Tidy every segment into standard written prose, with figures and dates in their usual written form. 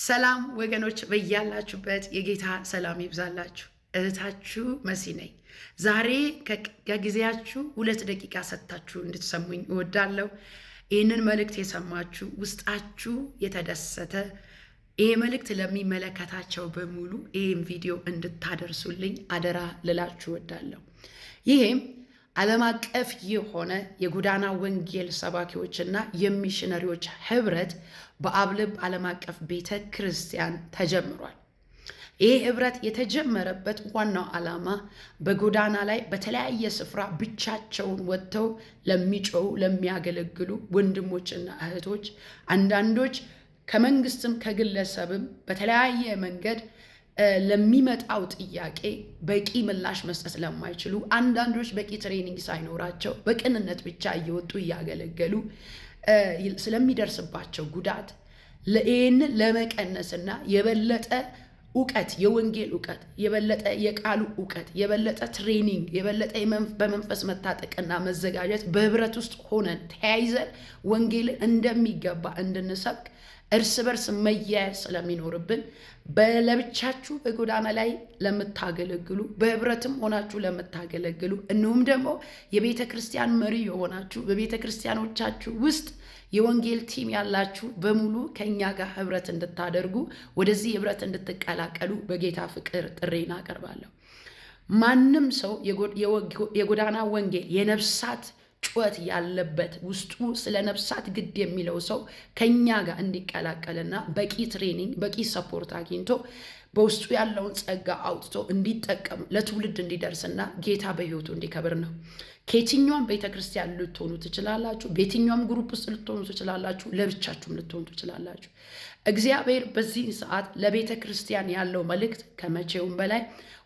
ሰላም ወገኖች በያላችሁበት የጌታ ሰላም ይብዛላችሁ። እህታችሁ መሲ ነኝ። ዛሬ ከጊዜያችሁ 2 ደቂቃ ሰጥታችሁ እንድትሰሙኝ እወዳለሁ። ይህንን መልእክት የሰማችሁ ውስጣችሁ የተደሰተ ይህ መልእክት ለሚመለከታቸው በሙሉ ይህም ቪዲዮ እንድታደርሱልኝ አደራ ልላችሁ እወዳለሁ። ይህም ዓለም አቀፍ የሆነ የጎዳና ወንጌል ሰባኪዎችና የሚሽነሪዎች ህብረት በአብልብ ዓለም አቀፍ ቤተ ክርስቲያን ተጀምሯል። ይህ ህብረት የተጀመረበት ዋናው ዓላማ በጎዳና ላይ በተለያየ ስፍራ ብቻቸውን ወጥተው ለሚጮሁ ለሚያገለግሉ ወንድሞችና እህቶች፣ አንዳንዶች ከመንግስትም ከግለሰብም በተለያየ መንገድ ለሚመጣው ጥያቄ በቂ ምላሽ መስጠት ለማይችሉ፣ አንዳንዶች በቂ ትሬኒንግ ሳይኖራቸው በቅንነት ብቻ እየወጡ እያገለገሉ ስለሚደርስባቸው ጉዳት ይህንን ለመቀነስና የበለጠ እውቀት፣ የወንጌል እውቀት፣ የበለጠ የቃሉ እውቀት፣ የበለጠ ትሬኒንግ፣ የበለጠ በመንፈስ መታጠቅና መዘጋጀት በህብረት ውስጥ ሆነን ተያይዘን ወንጌልን እንደሚገባ እንድንሰብክ እርስ በርስ መያያዝ ስለሚኖርብን ለብቻችሁ በጎዳና ላይ ለምታገለግሉ፣ በህብረትም ሆናችሁ ለምታገለግሉ፣ እንዲሁም ደግሞ የቤተ ክርስቲያን መሪ የሆናችሁ በቤተ ክርስቲያኖቻችሁ ውስጥ የወንጌል ቲም ያላችሁ በሙሉ ከኛ ጋር ህብረት እንድታደርጉ፣ ወደዚህ ህብረት እንድትቀላቀሉ በጌታ ፍቅር ጥሪን አቀርባለሁ። ማንም ሰው የጎዳና ወንጌል የነፍሳት ጩኸት ያለበት ውስጡ ስለ ነፍሳት ግድ የሚለው ሰው ከኛ ጋር እንዲቀላቀልና በቂ ትሬኒንግ በቂ ሰፖርት አግኝቶ በውስጡ ያለውን ጸጋ አውጥቶ እንዲጠቀም ለትውልድ እንዲደርስና ጌታ በህይወቱ እንዲከብር ነው። ከየትኛውም ቤተክርስቲያን ልትሆኑ ትችላላችሁ። በየትኛውም ግሩፕ ውስጥ ልትሆኑ ትችላላችሁ። ለብቻችሁም ልትሆኑ ትችላላችሁ። እግዚአብሔር በዚህ ሰዓት ለቤተ ክርስቲያን ያለው መልእክት ከመቼውም በላይ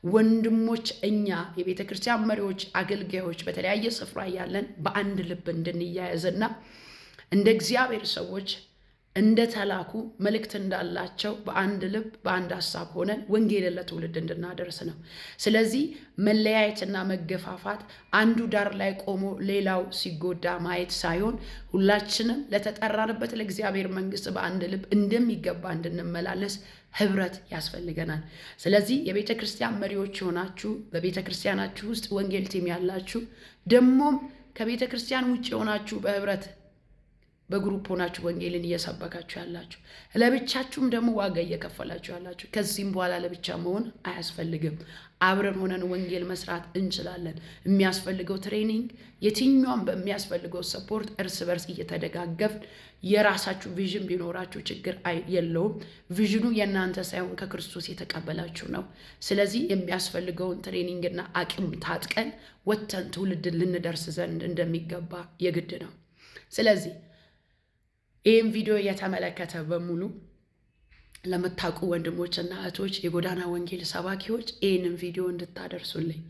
ወንድሞች፣ እኛ የቤተ ክርስቲያን መሪዎች፣ አገልጋዮች በተለያየ ስፍራ ያለን በአንድ ልብ እንድንያያዝና እንደ እግዚአብሔር ሰዎች እንደተላኩ መልእክት እንዳላቸው በአንድ ልብ በአንድ ሐሳብ ሆነን ወንጌልን ለትውልድ እንድናደርስ ነው። ስለዚህ መለያየትና መገፋፋት፣ አንዱ ዳር ላይ ቆሞ ሌላው ሲጎዳ ማየት ሳይሆን ሁላችንም ለተጠራንበት ለእግዚአብሔር መንግስት በአንድ ልብ እንደሚገባ እንድንመላለስ ህብረት ያስፈልገናል። ስለዚህ የቤተ ክርስቲያን መሪዎች የሆናችሁ በቤተ ክርስቲያናችሁ ውስጥ ወንጌል ቲም ያላችሁ፣ ደግሞም ከቤተ ክርስቲያን ውጭ የሆናችሁ በህብረት በግሩፕ ሆናችሁ ወንጌልን እየሰበካችሁ ያላችሁ፣ ለብቻችሁም ደግሞ ዋጋ እየከፈላችሁ ያላችሁ፣ ከዚህም በኋላ ለብቻ መሆን አያስፈልግም። አብረን ሆነን ወንጌል መስራት እንችላለን። የሚያስፈልገው ትሬኒንግ፣ የትኛውም በሚያስፈልገው ሰፖርት እርስ በርስ እየተደጋገፍ የራሳችሁ ቪዥን ቢኖራችሁ ችግር የለውም። ቪዥኑ የእናንተ ሳይሆን ከክርስቶስ የተቀበላችሁ ነው። ስለዚህ የሚያስፈልገውን ትሬኒንግና አቅም ታጥቀን ወጥተን ትውልድን ልንደርስ ዘንድ እንደሚገባ የግድ ነው። ስለዚህ ይህም ቪዲዮ የተመለከተ በሙሉ ለምታውቁ ወንድሞችና እህቶች፣ የጎዳና ወንጌል ሰባኪዎች ይህንን ቪዲዮ እንድታደርሱልኝ፣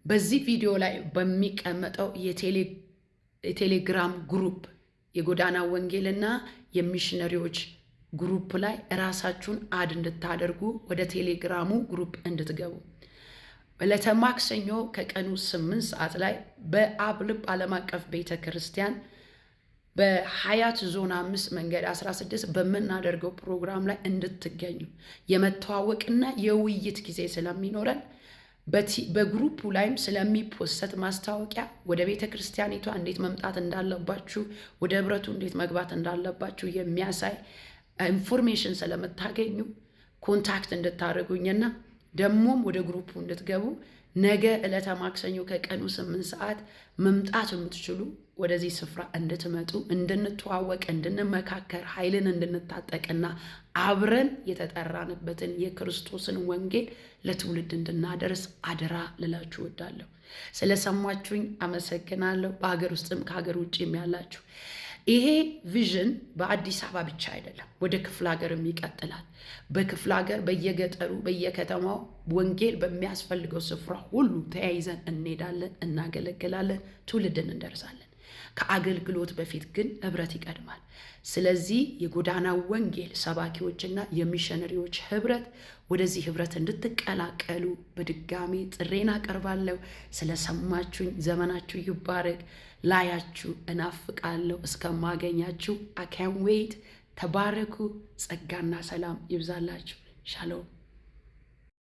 በዚህ ቪዲዮ ላይ በሚቀመጠው የቴሌግራም ግሩፕ የጎዳና ወንጌልና የሚሽነሪዎች ግሩፕ ላይ ራሳችሁን አድ እንድታደርጉ ወደ ቴሌግራሙ ግሩፕ እንድትገቡ፣ ዕለተ ማክሰኞ ከቀኑ 8 ሰዓት ላይ በአብልብ ዓለም አቀፍ ቤተ ክርስቲያን በሀያት ዞን 5 መንገድ 16 በምናደርገው ፕሮግራም ላይ እንድትገኙ፣ የመተዋወቅና የውይይት ጊዜ ስለሚኖረን በግሩፑ ላይም ስለሚፖሰት ማስታወቂያ ወደ ቤተ ክርስቲያኒቷ እንዴት መምጣት እንዳለባችሁ፣ ወደ ህብረቱ እንዴት መግባት እንዳለባችሁ የሚያሳይ ኢንፎርሜሽን ስለምታገኙ ኮንታክት እንድታደርጉኝና ደግሞም ወደ ግሩፑ እንድትገቡ፣ ነገ ዕለተ ማክሰኞ ከቀኑ 8 ሰዓት መምጣት የምትችሉ ወደዚህ ስፍራ እንድትመጡ፣ እንድንተዋወቅ፣ እንድንመካከር፣ ኃይልን እንድንታጠቅና አብረን የተጠራንበትን የክርስቶስን ወንጌል ለትውልድ እንድናደርስ አደራ ልላችሁ እወዳለሁ። ስለሰማችሁኝ አመሰግናለሁ። በሀገር ውስጥም ከሀገር ውጭም ያላችሁ፣ ይሄ ቪዥን በአዲስ አበባ ብቻ አይደለም፣ ወደ ክፍለ ሀገርም ይቀጥላል። በክፍለ ሀገር በየገጠሩ በየከተማው ወንጌል በሚያስፈልገው ስፍራ ሁሉ ተያይዘን እንሄዳለን፣ እናገለግላለን፣ ትውልድን እንደርሳለን። ከአገልግሎት በፊት ግን ህብረት ይቀድማል። ስለዚህ የጎዳና ወንጌል ሰባኪዎችና የሚሽነሪዎች ህብረት ወደዚህ ህብረት እንድትቀላቀሉ በድጋሚ ጥሬን አቀርባለሁ። ስለሰማችሁኝ ዘመናችሁ ይባረክ። ላያችሁ እናፍቃለሁ። እስከማገኛችሁ I can't wait. ተባረኩ። ጸጋና ሰላም ይብዛላችሁ። ሻሎም